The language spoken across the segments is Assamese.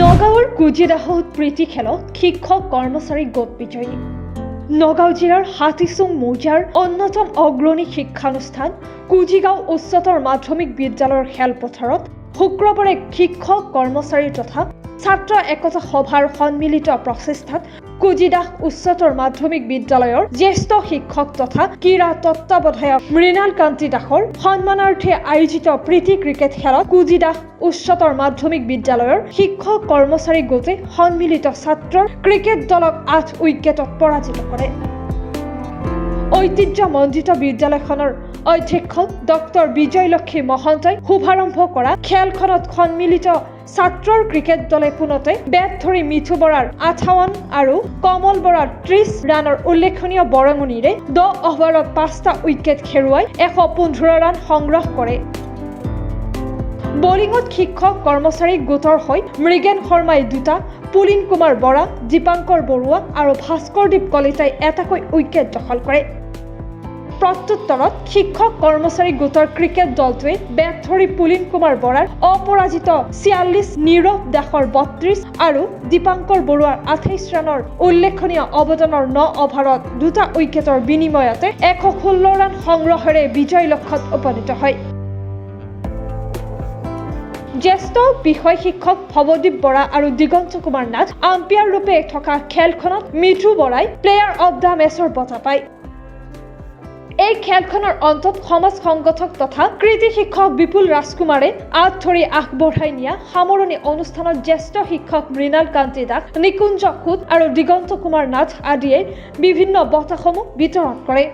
নগাঁৱৰ কুজিৰাহত প্ৰীতি খেলত শিক্ষক কৰ্মচাৰী গোট বিজয়ী। নগাঁও জিলাৰ হাতীচুং মৌজাৰ অন্যতম অগ্ৰণী শিক্ষানুষ্ঠান কুজিগাঁও উচ্চতৰ মাধ্যমিক বিদ্যালয়ৰ খেলপথাৰত শুক্ৰবাৰে শিক্ষক কৰ্মচাৰী তথা ছাত্ৰ একতা সভাৰ সন্মিলিত প্ৰচেষ্টাত কুজিদাহ উচ্চতৰ মাধ্যমিক বিদ্যালয়ৰ জ্যেষ্ঠ শিক্ষক তথা ক্ৰীড়া তত্ত্বাৱধায়ক মৃণাল কান্তি দাসৰ সন্মানাৰ্থে আয়োজিত প্ৰীতি ক্ৰিকেট খেলত কুজিদাহ উচ্চতৰ মাধ্যমিক বিদ্যালয়ৰ শিক্ষক কৰ্মচাৰী গোটে সন্মিলিত ছাত্ৰৰ ক্ৰিকেট দলক 8 উইকেটত পৰাজিত কৰে। ঐতিহ্যমণ্ডিত বিদ্যালয়খনৰ অধ্যক্ষ ডক্টৰ বিজয়লক্ষ্মী মহন্তই শুভাৰম্ভ কৰা খেলখনত সন্মিলিত ছাত্ৰৰ ক্ৰিকেট দলে পুনতে বেট ধৰি মিঠু বৰাৰ 58 আৰু কমল বৰাৰ 30 ৰানৰ উল্লেখনীয় বৰঙণিৰে 10 অভাৰত 5টা উইকেট হেৰুৱাই 115 ৰান সংগ্ৰহ কৰে। বলিঙত শিক্ষক কৰ্মচাৰী গোটৰ হৈ মৃগেন শৰ্মাই 2টা, পুলিন কুমাৰ বৰা, দীপাংকৰ বৰুৱা আৰু ভাস্কৰদীপ কলিতাই এটাকৈ উইকেট দখল কৰে। প্ৰত্যুত্তৰত শিক্ষক কৰ্মচাৰী গোটৰ ক্ৰিকেট দলটোৱে বেট ধৰি পুলিন কুমাৰ বৰাৰ অপৰাজিত 46, নীৰৱ দাসৰ 32 আৰু দীপাংকৰ বৰুৱাৰ 28 ৰানৰ উল্লেখনীয় অৱদানৰ 9 অভাৰত 2টা উইকেটৰ বিনিময়তে 116 ৰান সংগ্ৰহেৰে বিজয় লক্ষ্যত উপনীত হয়। জ্যেষ্ঠ বিষয় শিক্ষক ভৱদীপ বৰা আৰু দিগন্ত কুমাৰ নাথ আম্পায়াৰ ৰূপে থকা খেলখনত মিঠু বৰাই প্লেয়াৰ অৱ দ্য মেচৰ বঁটা পায়। এই খেলখনৰ অন্তত সমাজ সংগঠক তথা কৃতি শিক্ষক বিপুল ৰাজকুমাৰে আঁত ধৰি আগবঢ়াই নিয়া সামৰণি অনুষ্ঠানত জ্যেষ্ঠ শিক্ষক মৃণাল কান্তি দাস, নিকুঞ্জ খুট আৰু দিগন্ত কুমাৰ নাথ আদিয়ে বিভিন্ন বঁটাসমূহ বিতৰণ কৰে।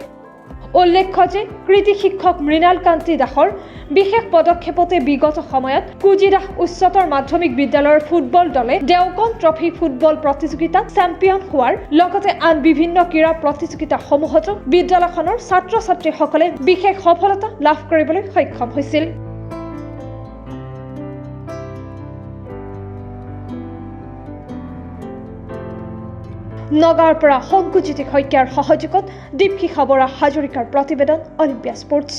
উল্লেখ্য যে কৃতি শিক্ষক মৃণাল কান্তি দাসৰ বিশেষ পদক্ষেপতে বিগত সময়ত কুজিদাহ উচ্চতৰ মাধ্যমিক বিদ্যালয়ৰ ফুটবল দলে দেওকন ট্ৰফি ফুটবল প্ৰতিযোগিতাত চেম্পিয়ন হোৱাৰ লগতে আন বিভিন্ন ক্ৰীড়া প্ৰতিযোগিতাসমূহতো বিদ্যালয়খনৰ ছাত্ৰ ছাত্ৰীসকলে বিশেষ সফলতা লাভ কৰিবলৈ সক্ষম হৈছিল। নগাঁৱৰ পৰা শংকুজ্যোতি শইকীয়াৰ সহযোগত দীপশিখা বৰা হাজৰিকাৰ প্ৰতিবেদন, অলিম্পিয়া স্পৰ্টছ।